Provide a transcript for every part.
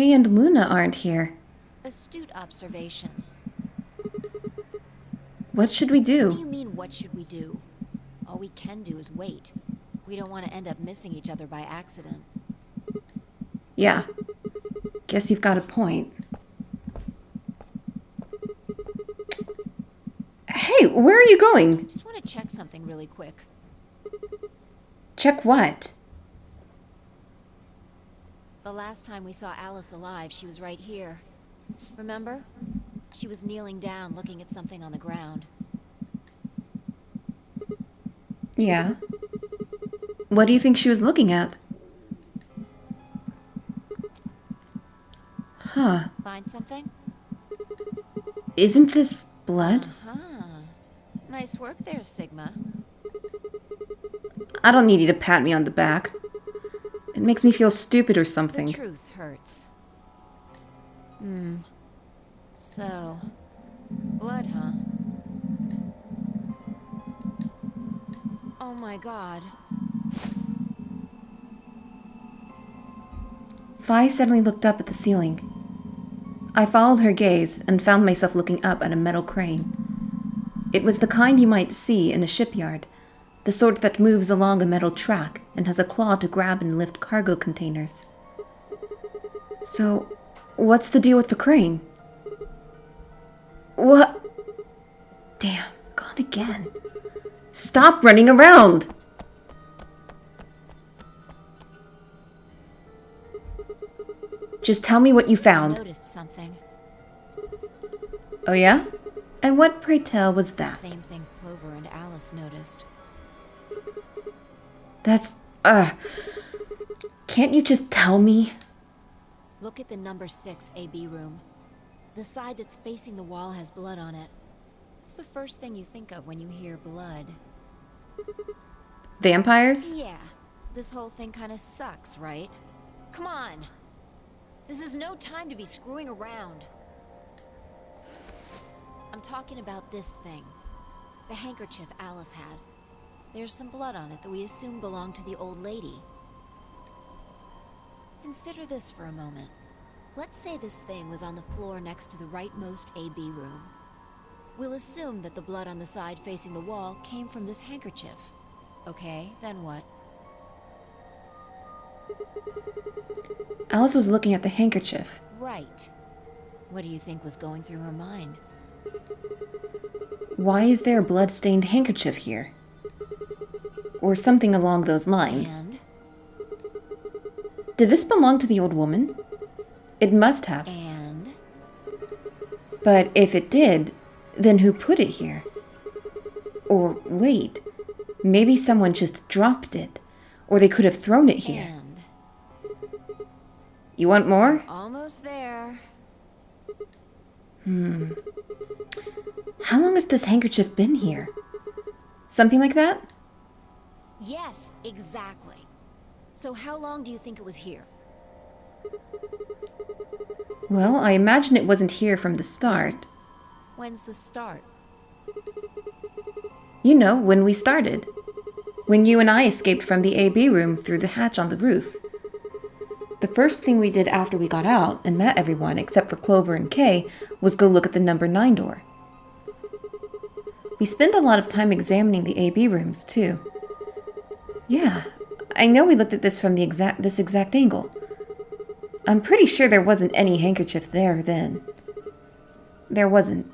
Kay and Luna aren't here. Astute observation. What should we What do do? you mean, what should we do? All we can do is wait. We don't want to end up missing each other by accident. Yeah. Guess you've got a point. Hey, where are you going? Just want to check something really quick. Check what? The last time we saw Alice alive, she was right here. Remember? She was kneeling down, looking at something on the ground. Yeah. What do you think she was looking at? Huh. Find something? Isn't this blood? Uh-huh. Nice work there, Sigma. I don't need you to pat me on the back. It makes me feel stupid or The something. truth hurts. So, blood, huh? Oh my god. Vi suddenly looked up at the ceiling. I followed her gaze and found myself looking up at a metal crane. It was the kind you might see in a shipyard, the sort that moves along a metal track and has a claw to grab and lift cargo containers. So, what's the deal with the crane? What? Damn, gone again. Stop running around! Just tell me what you I found. noticed something. Oh yeah? And what, pray tell, was The that? same thing Clover and Alice noticed. That's, can't you just tell me? Look at the number 6 AB room. The side that's facing the wall has blood on it. It's the first thing you think of when you hear blood. Vampires? Yeah, this whole thing kinda sucks, right? Come on! This is no time to be screwing around. I'm talking about this thing. The handkerchief Alice had. There's some blood on it that we assume belonged to the old lady. Consider this for a moment. Let's say this thing was on the floor next to the rightmost AB room. We'll assume that the blood on the side facing the wall came from this handkerchief. Okay, then what? Alice was looking at the handkerchief. Right. What do you think was going through her mind? Why is there a blood-stained handkerchief here? Or something along those lines. And? Did this belong to the old woman? It must have. And? But if it did, then who put it here? Or wait, maybe someone just dropped it. Or they could have thrown it here. And? You want more? Almost there. How long has this handkerchief been here? Something like that? Yes, exactly. So how long do you think it was here? Well, I imagine it wasn't here from the start. When's the start? You know, when we started. When you and I escaped from the AB room through the hatch on the roof. The first thing we did after we got out and met everyone except for Clover and Kay was go look at the number 9 door. We spent a lot of time examining the AB rooms, too. Yeah, I know we looked at this from this exact angle. I'm pretty sure there wasn't any handkerchief there then. There wasn't.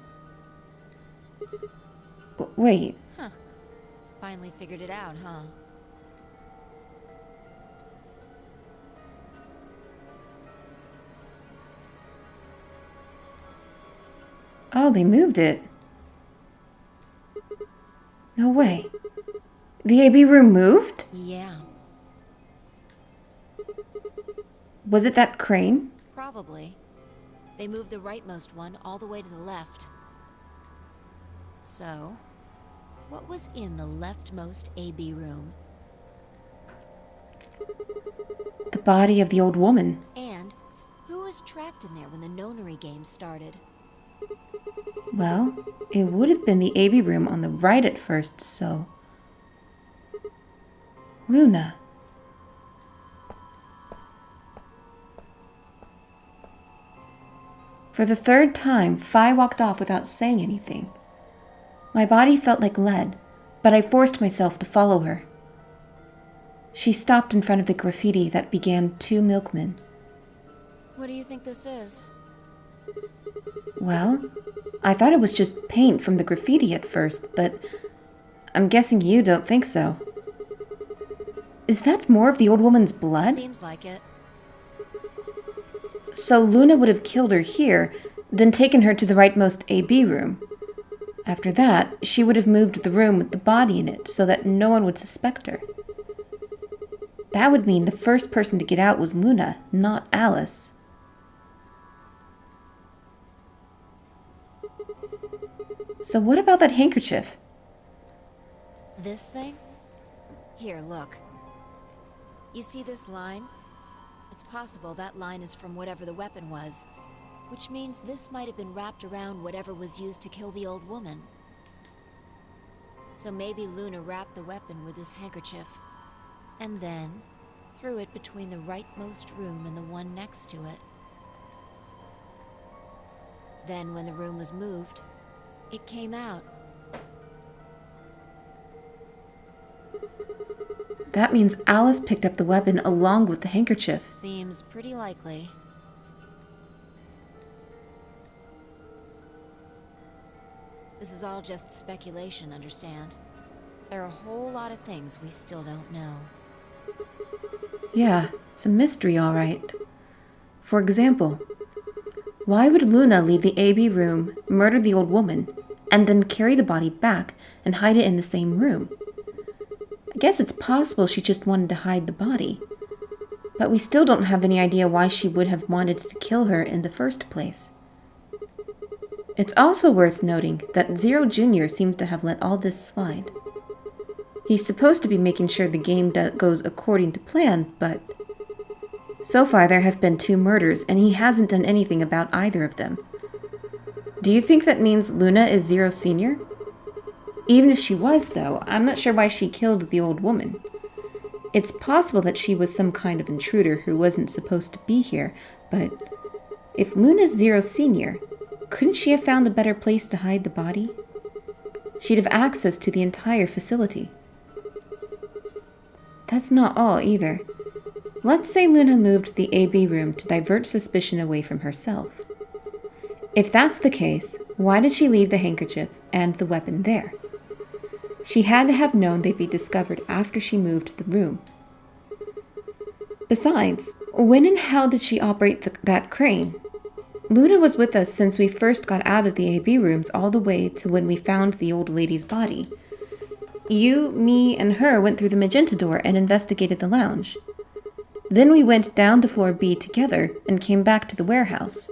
Wait. Huh. Finally figured it out, huh? Oh, they moved it. No way. The AB room moved? Yeah, Was it that crane? probably. They moved the rightmost one all the way to the left. So, what was in the leftmost AB room? The body of the old woman. And who was trapped in there when the nonary game started? Well, it would have been the AB room on the right at first, so... Luna. For the third time, Phi walked off without saying anything. My body felt like lead, but I forced myself to follow her. She stopped in front of the graffiti that began 2 milkmen. What do you think this is? Well, I thought it was just paint from the graffiti at first, but I'm guessing you don't think so. Is that more of the old woman's blood? Seems like it. So Luna would have killed her here, then taken her to the rightmost AB room. After that, she would have moved the room with the body in it so that no one would suspect her. That would mean the first person to get out was Luna, not Alice. So what about that handkerchief? This thing? Here, look. You see this line? It's possible that line is from whatever the weapon was, which means this might have been wrapped around whatever was used to kill the old woman. So maybe Luna wrapped the weapon with this handkerchief, and then threw it between the rightmost room and the one next to it. Then when the room was moved, it came out. That means Alice picked up the weapon along with the handkerchief. Seems pretty likely. This is all just speculation, understand? There are a whole lot of things we still don't know. Yeah, it's a mystery, all right. For example, why would Luna leave the AB room, murder the old woman, and then carry the body back and hide it in the same room? I guess it's possible she just wanted to hide the body, but we still don't have any idea why she would have wanted to kill her in the first place. It's also worth noting that Zero Jr. seems to have let all this slide. He's supposed to be making sure the game goes according to plan, but so far there have been 2 murders and he hasn't done anything about either of them. Do you think that means Luna is Zero Sr.? Even if she was, though, I'm not sure why she killed the old woman. It's possible that she was some kind of intruder who wasn't supposed to be here, but if Luna's Zero Sr., couldn't she have found a better place to hide the body? She'd have access to the entire facility. That's not all, either. Let's say Luna moved the AB room to divert suspicion away from herself. If that's the case, why did she leave the handkerchief and the weapon there? She had to have known they'd be discovered after she moved the room. Besides, when and how did she operate that crane? Luna was with us since we first got out of the AB rooms all the way to when we found the old lady's body. You, me, and her went through the magenta door and investigated the lounge. Then we went down to floor B together and came back to the warehouse.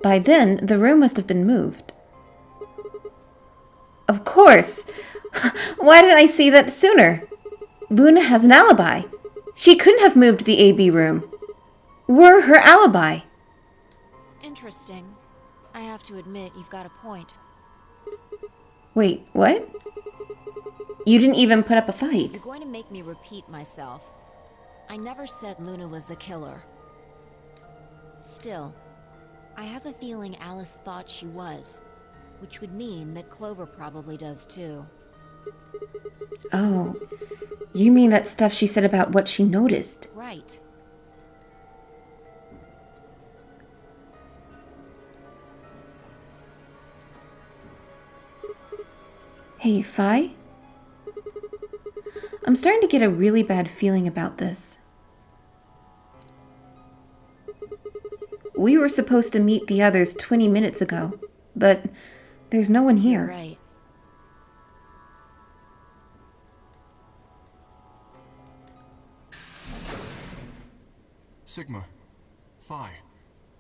By then, the room must have been moved. Of course! Why didn't I see that sooner? Luna has an alibi. She couldn't have moved the AB room. We're her alibi. Interesting. I have to admit, you've got a point. Wait, what? You didn't even put up a fight. You're going to make me repeat myself. I never said Luna was the killer. Still, I have a feeling Alice thought she was, which would mean that Clover probably does too. Oh, you mean that stuff she said about what she noticed? Right. Hey, Phi? I'm starting to get a really bad feeling about this. We were supposed to meet the others 20 minutes ago, but there's no one here. Right. Sigma. Phi.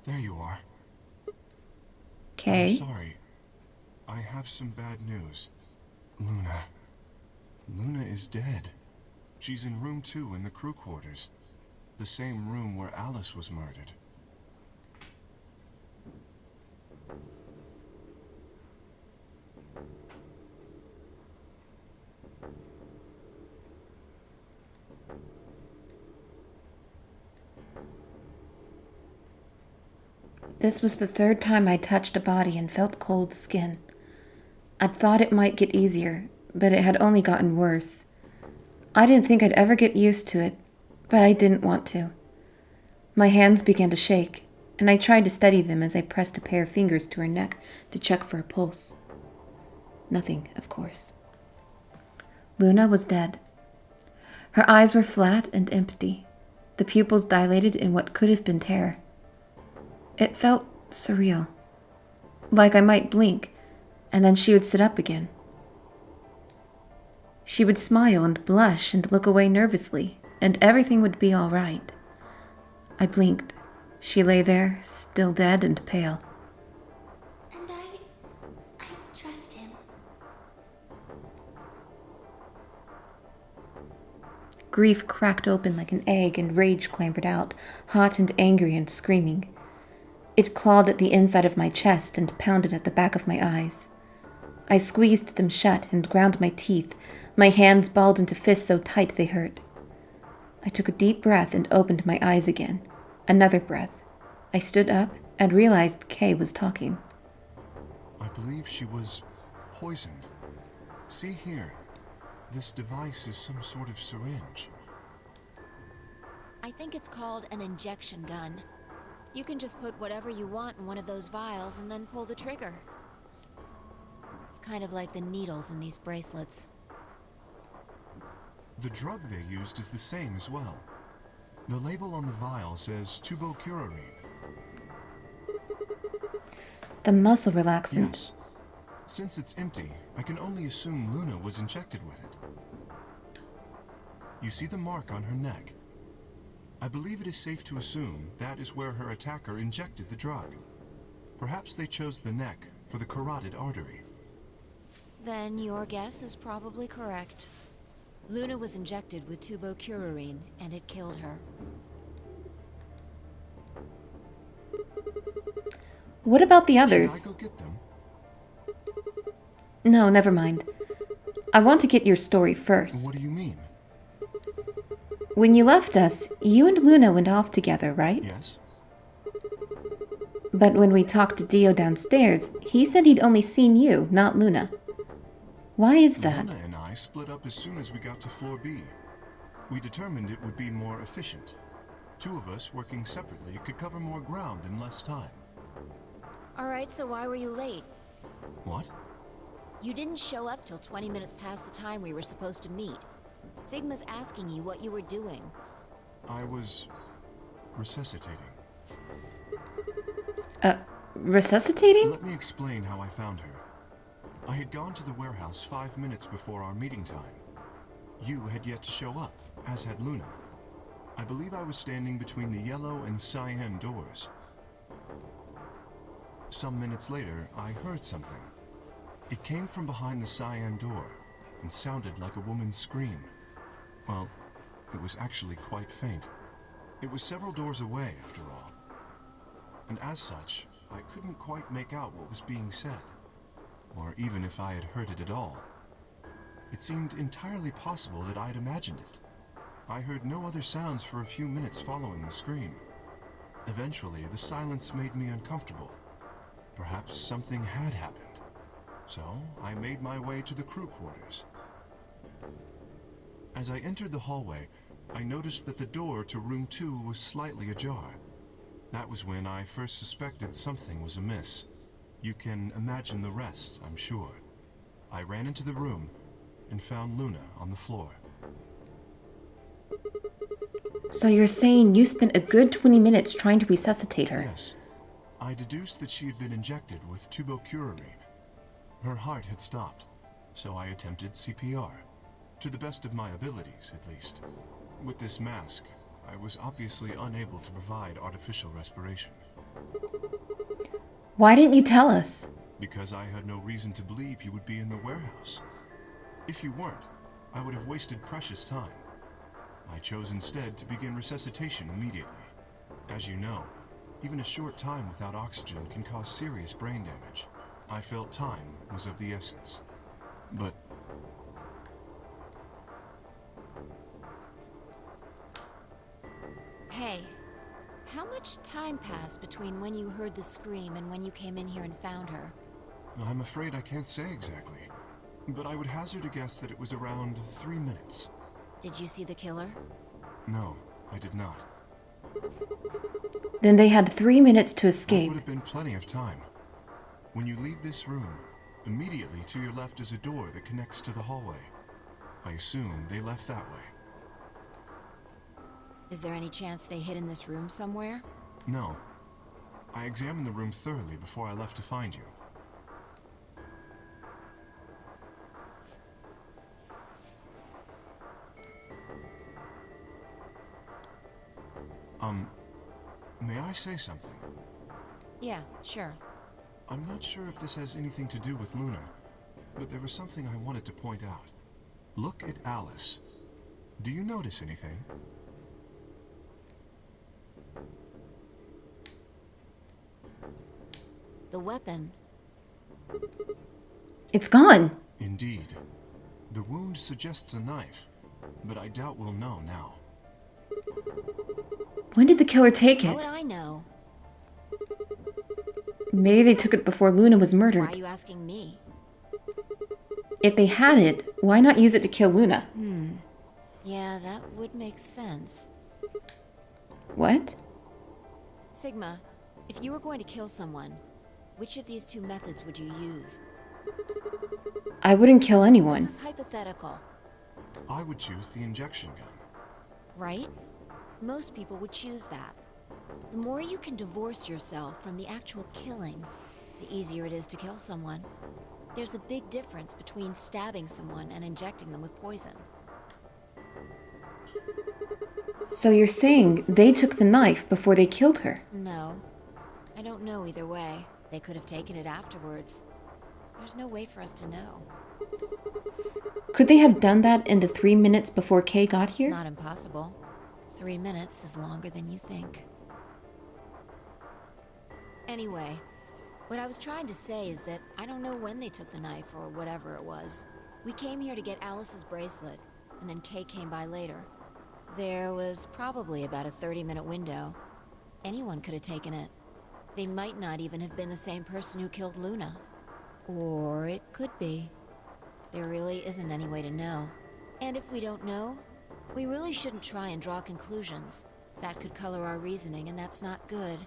There you are. Okay. I'm sorry. I have some bad news. Luna. Luna is dead. She's in room 2 in the crew quarters. The same room where Alice was murdered. This was the third time I touched a body and felt cold skin. I'd thought it might get easier, but it had only gotten worse. I didn't think I'd ever get used to it, but I didn't want to. My hands began to shake, and I tried to steady them as I pressed a pair of fingers to her neck to check for a pulse. Nothing, of course. Luna was dead. Her eyes were flat and empty, the pupils dilated in what could have been terror. It felt surreal, like I might blink, and then she would sit up again. She would smile and blush and look away nervously, and everything would be all right. I blinked. She lay there, still dead and pale. And I trust him. Grief cracked open like an egg and rage clambered out, hot and angry and screaming. It clawed at the inside of my chest and pounded at the back of my eyes. I squeezed them shut and ground my teeth, my hands balled into fists so tight they hurt. I took a deep breath and opened my eyes again. Another breath. I stood up and realized Kay was talking. I believe she was poisoned. See here. This device is some sort of syringe. I think it's called an injection gun. You can just put whatever you want in one of those vials and then pull the trigger. It's kind of like the needles in these bracelets. The drug they used is the same as well. The label on the vial says tubocurarine. The muscle relaxant. Yes. Since it's empty, I can only assume Luna was injected with it. You see the mark on her neck. I believe it is safe to assume that is where her attacker injected the drug. Perhaps they chose the neck for the carotid artery. Then your guess is probably correct. Luna was injected with tubocurarine, and it killed her. What about the others? Should I go get them? No, never mind. I want to get your story first. What do you mean? When you left us, you and Luna went off together, right? Yes. But when we talked to Dio downstairs, he said he'd only seen you, not Luna. Why is that? Luna and I split up as soon as we got to floor B. We determined it would be more efficient. Two of us working separately could cover more ground in less time. Alright, so why were you late? What? You didn't show up till 20 minutes past the time we were supposed to meet. Sigma's asking you what you were doing. I was resuscitating. Resuscitating? Let me explain how I found her. I had gone to the warehouse 5 minutes before our meeting time. You had yet to show up, as had Luna. I believe I was standing between the yellow and cyan doors. Some minutes later, I heard something. It came from behind the cyan door and sounded like a woman's scream. Well, it was actually quite faint. It was several doors away, after all. And as such, I couldn't quite make out what was being said, or even if I had heard it at all. It seemed entirely possible that I'd imagined it. I heard no other sounds for a few minutes following the scream. Eventually, the silence made me uncomfortable. Perhaps something had happened. So, I made my way to the crew quarters. As I entered the hallway, I noticed that the door to room 2 was slightly ajar. That was when I first suspected something was amiss. You can imagine the rest, I'm sure. I ran into the room and found Luna on the floor. So you're saying you spent a good 20 minutes trying to resuscitate her? Yes. I deduced that she had been injected with tubocurarine. Her heart had stopped, so I attempted CPR. To the best of my abilities, at least. With this mask, I was obviously unable to provide artificial respiration. Why didn't you tell us? Because I had no reason to believe you would be in the warehouse. If you weren't, I would have wasted precious time. I chose instead to begin resuscitation immediately. As you know, even a short time without oxygen can cause serious brain damage. I felt time was of the essence. But Hey, How much time passed between when you heard the scream and when you came in here and found her? I'm afraid I can't say exactly, but I would hazard a guess that it was around 3 minutes. Did you see the killer? No, I did not. Then they had 3 minutes to That escape. would have been plenty of time. When you leave this room, immediately to your left is a door that connects to the hallway. I assume they left that way. Is there any chance they hid in this room somewhere? No. I examined the room thoroughly before I left to find you. May I say something? Yeah, sure. I'm not sure if this has anything to do with Luna, but there was something I wanted to point out. Look at Alice. Do you notice anything? The weapon. It's gone. Indeed. The wound suggests a knife, but I doubt we'll know now. When did the killer take How it? would I know? Maybe they took it before Luna was Why murdered. are you asking me? If they had it, why not use it to kill Luna? Yeah, that would make sense. What? Sigma, if you were going to kill someone, which of these two methods would you use? I wouldn't kill anyone. This is hypothetical, I would choose the injection gun. right? Most people would choose that. The more you can divorce yourself from the actual killing, the easier it is to kill someone. There's a big difference between stabbing someone and injecting them with poison. So you're saying they took the knife before they killed her? No. I don't know either way. They could have taken it afterwards. There's no way for us to know. Could they have done that in the 3 minutes before Kay got It's here? not impossible. 3 minutes is longer than you think. Anyway, what I was trying to say is that I don't know when they took the knife or whatever it was. We came here to get Alice's bracelet, and then Kay came by later. There was probably about a 30-minute window. Anyone could have taken it. They might not even have been the same person who killed Luna. Or it could be. There really isn't any way to know. And if we don't know, we really shouldn't try and draw conclusions. That could color our reasoning, and that's not good.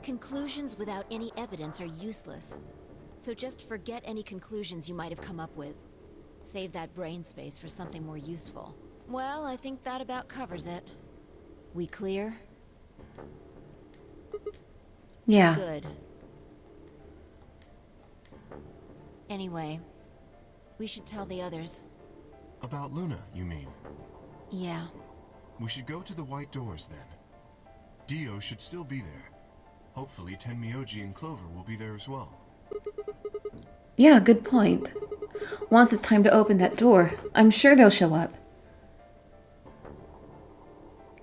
Conclusions without any evidence are useless. So just forget any conclusions you might have come up with. Save that brain space for something more useful. Well, I think that about covers it. We clear? Yeah. Good. Anyway, we should tell the others. About Luna, you mean? Yeah. We should go to the white doors then. Dio should still be there. Hopefully Tenmyoji and Clover will be there as well. Yeah, good point. Once it's time to open that door, I'm sure they'll show up.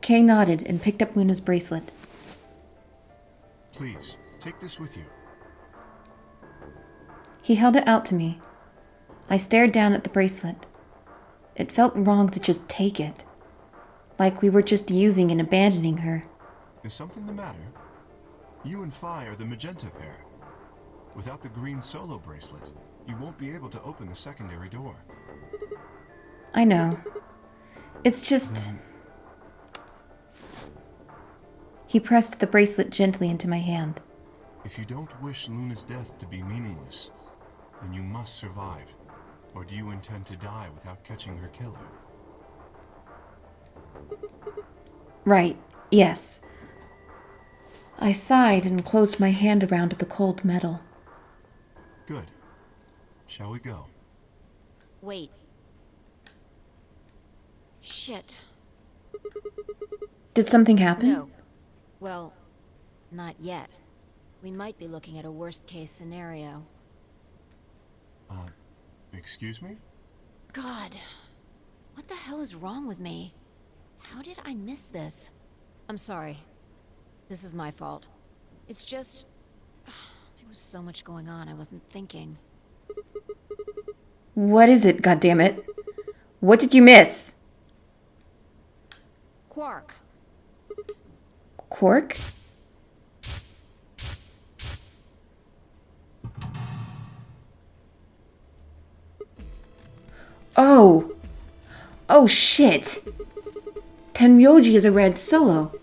Kay nodded and picked up Luna's bracelet. Please, take this with you. He held it out to me. I stared down at the bracelet. It felt wrong to just take it. Like we were just using and abandoning her. Is something the matter? You and Phi are the magenta pair. Without the green solo bracelet, you won't be able to open the secondary door. I know. It's just... He pressed the bracelet gently into my hand. If you don't wish Luna's death to be meaningless, then you must survive. Or do you intend to die without catching her killer? Right, yes. I sighed and closed my hand around the cold metal. Good. Shall we go? Wait. Shit. Did something happen? No. Well, not yet. We might be looking at a worst-case scenario. Excuse me? God. What the hell is wrong with me? How did I miss this? I'm sorry. This is my fault. It's just... there was so much going on, I wasn't thinking. What is it, goddammit? What did you miss? Quark. Quark? Oh. Oh shit. Tenryoji is a red solo.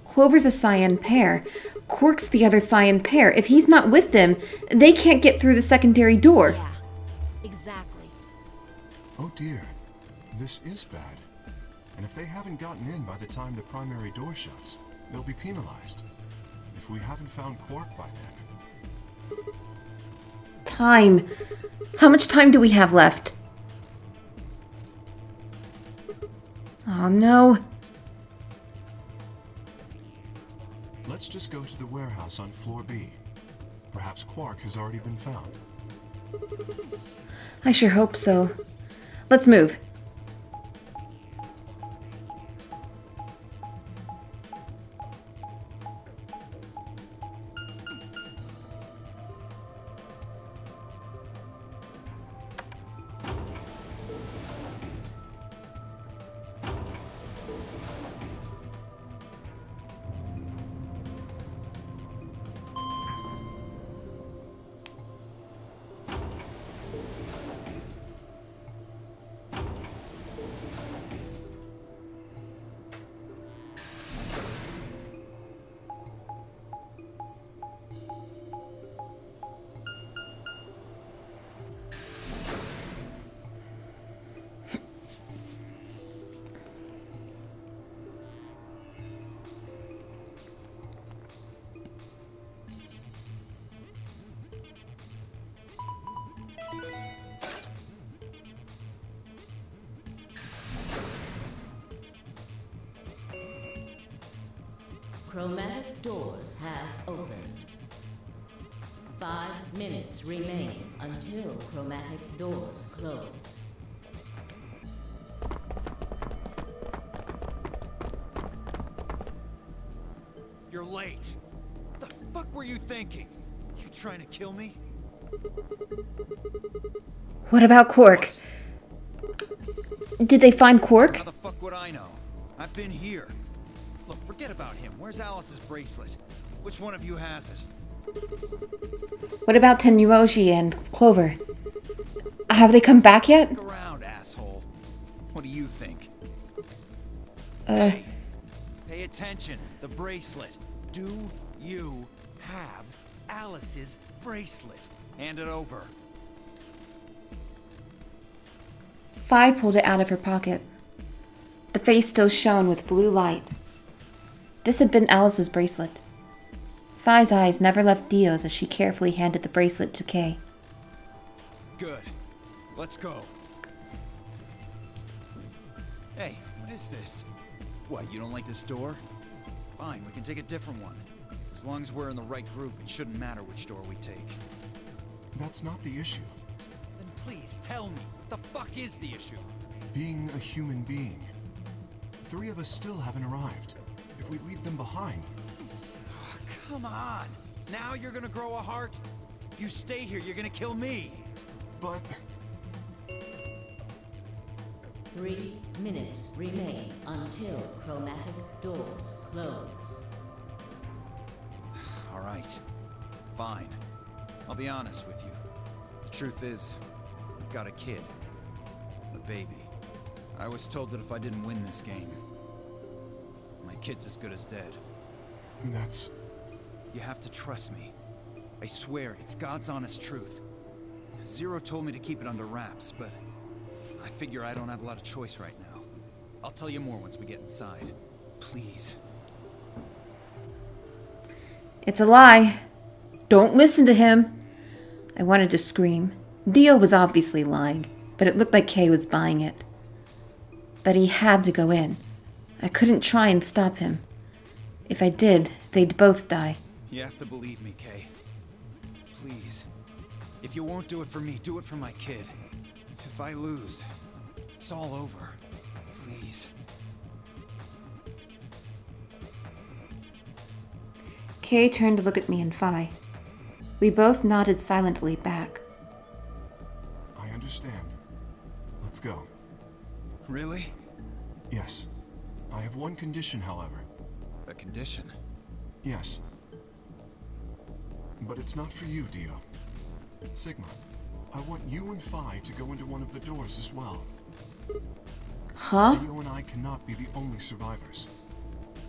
Clover's a cyan pair. Quark's the other cyan pair. If he's not with them, they can't get through the secondary door. Yeah, exactly. Oh dear, this is bad. And if they haven't gotten in by the time the primary door shuts, they'll be penalized. If we haven't found Quark by then. Time. How much time do we have left? Oh no. Let's just go to the warehouse on floor B. Perhaps Quark has already been found. I sure hope so. Let's move. Chromatic doors have opened. 5 minutes remain until chromatic doors close. You're late. What the fuck were you thinking? You trying to kill me? What about Quark? Did they find Quark? How the fuck would I know? I've been here. Look, forget about him. Where's Alice's bracelet? Which one of you has it? What about Tenryoji and Clover? Have they come back yet? Look around, asshole. What do you think? Uh, Hey, pay attention. The bracelet. Do you have Alice's bracelet? Hand it over. Fi pulled it out of her pocket. The face still shone with blue light. This had been Alice's bracelet. Fi's eyes never left Dio's as she carefully handed the bracelet to Kay. Good. Let's go. Hey, what is this? What, you don't like this door? Fine, we can take a different one. As long as we're in the right group, it shouldn't matter which door we take. That's not the issue. Then please tell me, what the fuck is the issue? Being a human being. 3 of us still haven't arrived. If we leave them behind, Oh, come on. Now you're gonna grow a heart? If you stay here, you're gonna kill me. but 3 minutes remain until chromatic doors close. All right. Fine. I'll be honest with you. The truth is, I've got a kid. A baby. I was told that if I didn't win this game, my kid's as good as dead. that's... You have to trust me. I swear, it's God's honest truth. Zero told me to keep it under wraps, but I figure I don't have a lot of choice right now. I'll tell you more once we get inside. Please. It's a lie. Don't listen to him. I wanted to scream. Dio was obviously lying, but it looked like Kay was buying it. But he had to go in. I couldn't try and stop him. If I did, they'd both die. You have to believe me, Kay. Please. If you won't do it for me, do it for my kid. If I lose, it's all over. Please. Kay turned to look at me and Fi. We both nodded silently back. I understand. Let's go. Really? Yes. I have one condition, however. A condition? Yes. But it's not for you, Dio. Sigma, I want you and Phi to go into one of the doors as well. Huh? Dio and I cannot be the only survivors.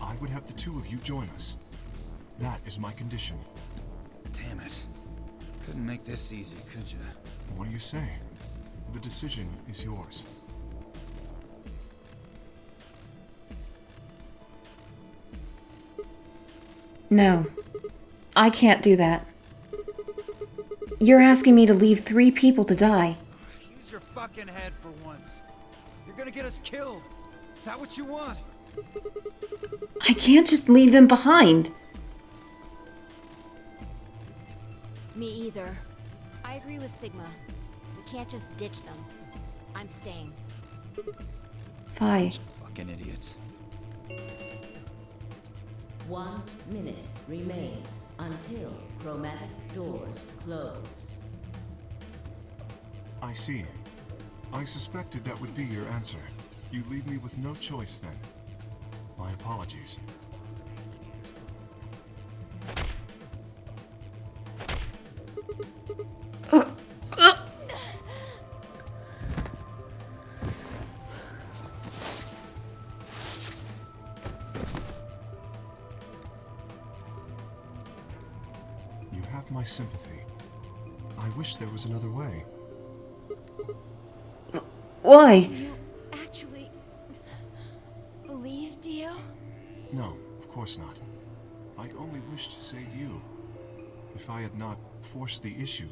I would have the two of you join us. That is my condition. Damn it. Couldn't make this easy, could you? What do you say? The decision is yours. No. I can't do that. You're asking me to leave 3 people to die. Use your fucking head for once. You're gonna get us killed. Is that what you want? I can't just leave them behind. Me either. I agree with Sigma. We can't just ditch them. I'm staying. Phi. Fucking idiots. 1 minute remains until chromatic doors close. I see. I suspected that would be your answer. You leave me with no choice then. My apologies. You have my sympathy. I wish there was another way. Why? Do you actually believe Dio? No, of course not. I only wish to save you. If I had not forced the issue,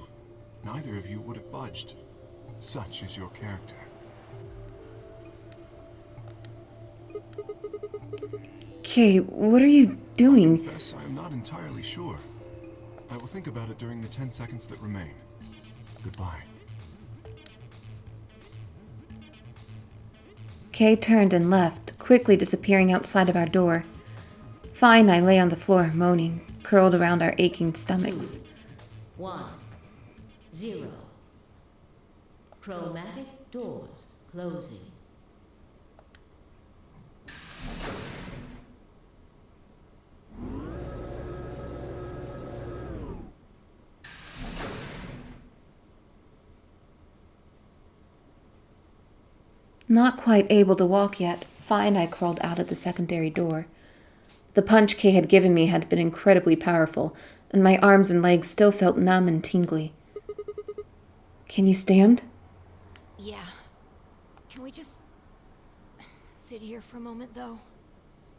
neither of you would have budged. Such is your character. Kay, what are you doing? Confess, I am not entirely sure. I will think about it during the 10 seconds that remain. Goodbye. Kay turned and left, quickly disappearing outside of our door. Phi and I lay on the floor, moaning, curled around our aching stomachs. 1 0. Chromatic doors closing. Not quite able to walk yet, Phi and I crawled out of the secondary door. The punch Kay had given me had been incredibly powerful, and my arms and legs still felt numb and tingly. Can you stand? Yeah. Can we just sit here for a moment, though?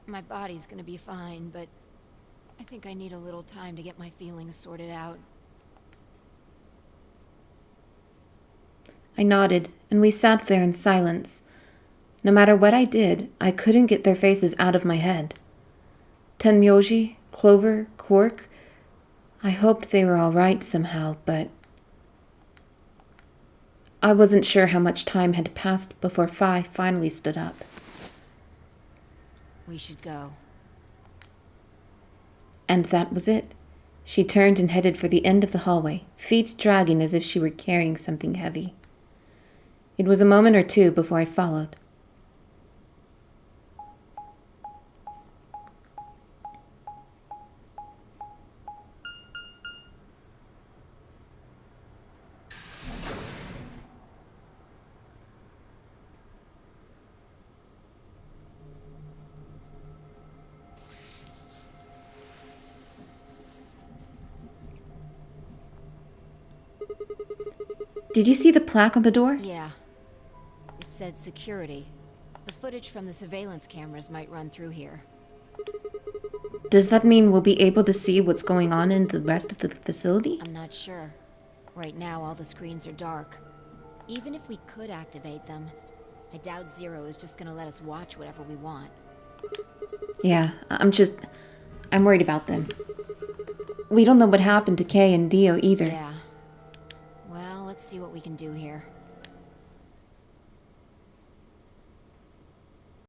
My body's gonna be fine, but I think I need a little time to get my feelings sorted out. I nodded, and we sat there in silence. No matter what I did, I couldn't get their faces out of my head. Tenmyoji, Clover, Quark. I hoped they were all right somehow, but I wasn't sure how much time had passed before Phi finally stood up. We should go. And that was it. She turned and headed for the end of the hallway, feet dragging as if she were carrying something heavy. It was a moment or two before I followed. Did you see the plaque on the door? Yeah. It said security. The footage from the surveillance cameras might run through here. Does that mean we'll be able to see what's going on in the rest of the facility? I'm not sure. Right now, all the screens are dark. Even if we could activate them, I doubt Zero is just gonna let us watch whatever we want. Yeah, I'm worried about them. We don't know what happened to Kay and Dio either. Yeah.